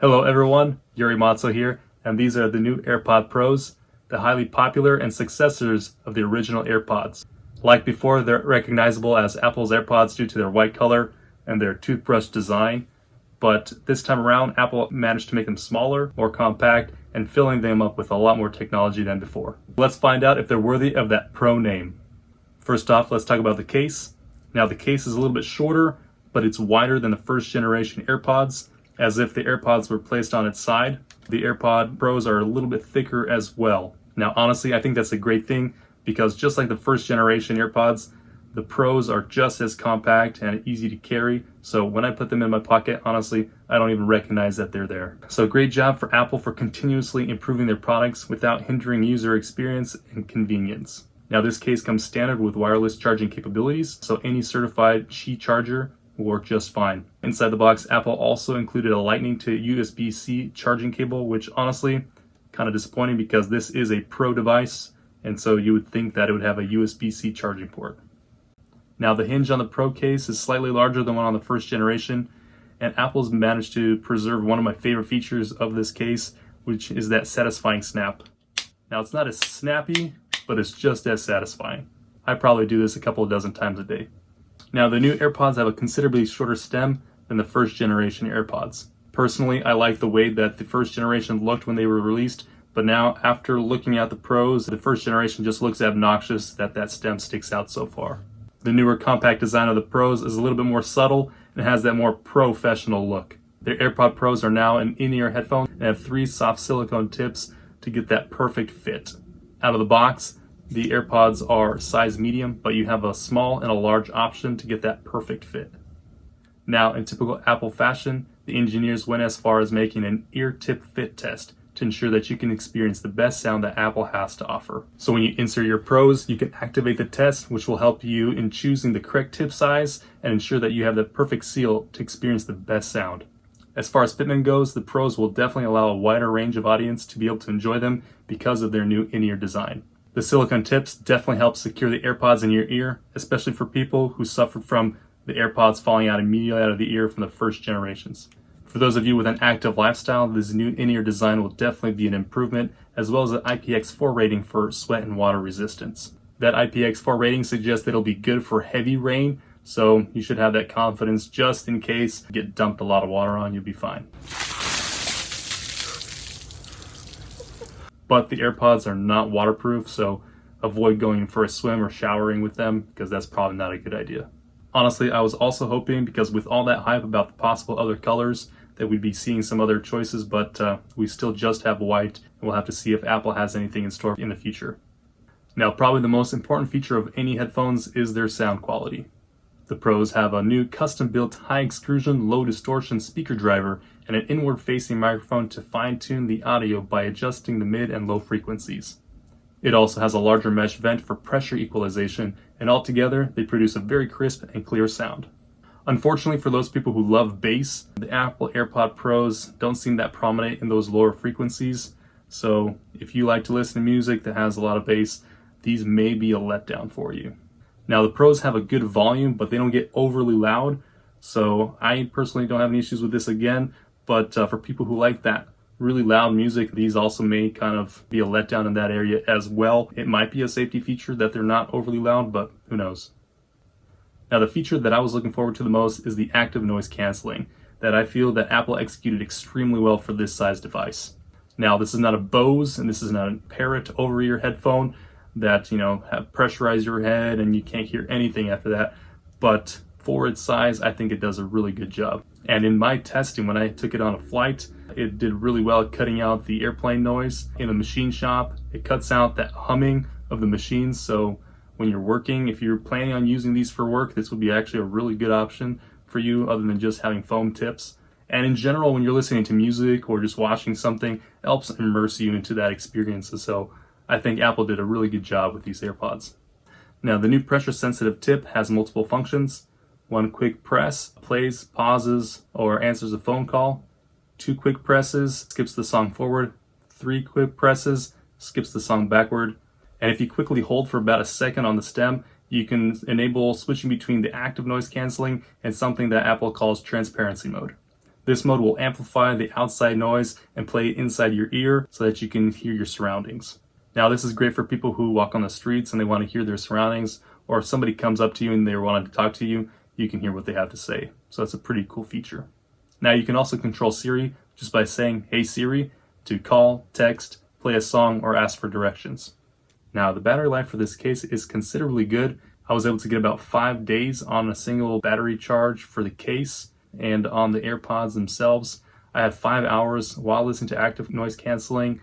Hello everyone, Yuri Matzo here, and these are the new AirPod Pros, the highly popular and successors of the original AirPods. Like before, they're recognizable as Apple's AirPods due to their white color and their toothbrush design, but this time around, Apple managed to make them smaller, more compact, and filling them up with a lot more technology than before. Let's find out if they're worthy of that Pro name. First off, let's talk about the case. Now the case is a little bit shorter, but it's wider than the first generation AirPods, as if the AirPods were placed on its side. The AirPod Pros are a little bit thicker as well. Now honestly, I think that's a great thing because just like the first generation AirPods, the Pros are just as compact and easy to carry. So when I put them in my pocket, honestly, I don't even recognize that they're there. So great job for Apple for continuously improving their products without hindering user experience and convenience. Now this case comes standard with wireless charging capabilities, so any certified Qi charger will work just fine. Inside the box, Apple also included a Lightning to USB-C charging cable, which honestly, kind of disappointing because this is a Pro device, and so you would think that it would have a USB-C charging port. Now the hinge on the Pro case is slightly larger than one on the first generation, and Apple's managed to preserve one of my favorite features of this case, which is that satisfying snap. Now it's not as snappy, but it's just as satisfying. I probably do this a couple of dozen times a day. Now the new AirPods have a considerably shorter stem than the first generation AirPods. Personally, I like the way that the first generation looked when they were released, but now after looking at the Pros, the first generation just looks obnoxious that stem sticks out so far. The newer compact design of the Pros is a little bit more subtle and has that more professional look. The AirPod Pros are now an in-ear headphone and have 3 soft silicone tips to get that perfect fit. Out of the box, the AirPods are size medium, but you have a small and a large option to get that perfect fit. Now, in typical Apple fashion, the engineers went as far as making an ear tip fit test to ensure that you can experience the best sound that Apple has to offer. So when you insert your Pros, you can activate the test, which will help you in choosing the correct tip size and ensure that you have the perfect seal to experience the best sound. As far as fitment goes, the Pros will definitely allow a wider range of audience to be able to enjoy them because of their new in-ear design. The silicone tips definitely help secure the AirPods in your ear, especially for people who suffered from the AirPods falling out immediately out of the ear from the first generations. For those of you with an active lifestyle, this new in-ear design will definitely be an improvement, as well as an IPX4 rating for sweat and water resistance. That IPX4 rating suggests that it'll be good for heavy rain, so you should have that confidence just in case you get dumped a lot of water on, you'll be fine. But the AirPods are not waterproof, so avoid going for a swim or showering with them because that's probably not a good idea. Honestly, I was also hoping, because with all that hype about the possible other colors, that we'd be seeing some other choices, but we still just have white, and we'll have to see if Apple has anything in store in the future. Now, probably the most important feature of any headphones is their sound quality. The Pros have a new custom-built high-excursion, low-distortion speaker driver and an inward-facing microphone to fine-tune the audio by adjusting the mid and low frequencies. It also has a larger mesh vent for pressure equalization, and altogether, they produce a very crisp and clear sound. Unfortunately for those people who love bass, the Apple AirPod Pros don't seem that prominent in those lower frequencies, so if you like to listen to music that has a lot of bass, these may be a letdown for you. Now the Pros have a good volume, but they don't get overly loud, so I personally don't have any issues with this again, but for people who like that really loud music, these also may kind of be a letdown in that area as well. It might be a safety feature that they're not overly loud, but who knows. Now the feature that I was looking forward to the most is the active noise canceling, that I feel that Apple executed extremely well for this size device. Now this is not a Bose and this is not a Parrot over-ear headphone that, have pressurized your head and you can't hear anything after that, but for its size, I think it does a really good job. And in my testing, when I took it on a flight, it did really well at cutting out the airplane noise. In a machine shop, it cuts out that humming of the machines, so when you're working, if you're planning on using these for work, this would be actually a really good option for you other than just having foam tips. And in general, when you're listening to music or just watching something, it helps immerse you into that experience. So I think Apple did a really good job with these AirPods. Now the new pressure sensitive tip has multiple functions. 1 quick press plays, pauses, or answers a phone call. 2 quick presses skips the song forward. 3 quick presses skips the song backward. And if you quickly hold for about a second on the stem, you can enable switching between the active noise canceling and something that Apple calls transparency mode. This mode will amplify the outside noise and play it inside your ear so that you can hear your surroundings. Now this is great for people who walk on the streets and they want to hear their surroundings, or if somebody comes up to you and they want to talk to you, you can hear what they have to say. So that's a pretty cool feature. Now you can also control Siri just by saying, "Hey Siri," to call, text, play a song, or ask for directions. Now the battery life for this case is considerably good. I was able to get about 5 days on a single battery charge for the case, and on the AirPods themselves, I had 5 hours while listening to active noise canceling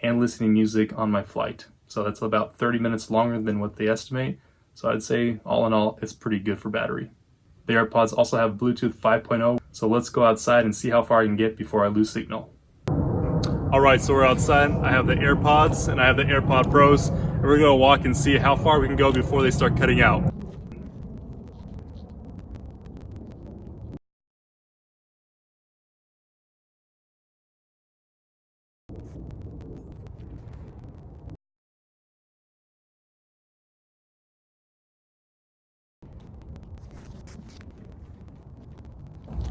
and listening music on my flight. So that's about 30 minutes longer than what they estimate. So I'd say all in all, it's pretty good for battery. The AirPods also have Bluetooth 5.0, so let's go outside and see how far I can get before I lose signal. Alright, so we're outside. I have the AirPods and I have the AirPod Pros, and we're gonna walk and see how far we can go before they start cutting out.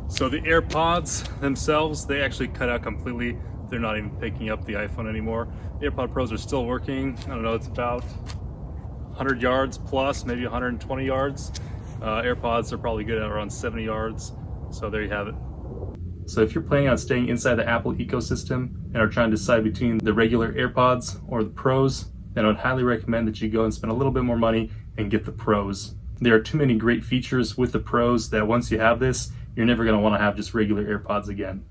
So the AirPods themselves, they actually cut out completely. They're not even picking up the iPhone anymore. The AirPod Pros are still working. I don't know, it's about 100 yards plus, maybe 120 yards. AirPods are probably good at around 70 yards. So there you have it. So if you're planning on staying inside the Apple ecosystem and are trying to decide between the regular AirPods or the Pros, then I would highly recommend that you go and spend a little bit more money and get the Pros. There are too many great features with the Pros that once you have this, you're never going to want to have just regular AirPods again.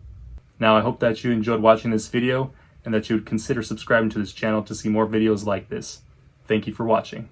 Now I hope that you enjoyed watching this video and that you would consider subscribing to this channel to see more videos like this. Thank you for watching.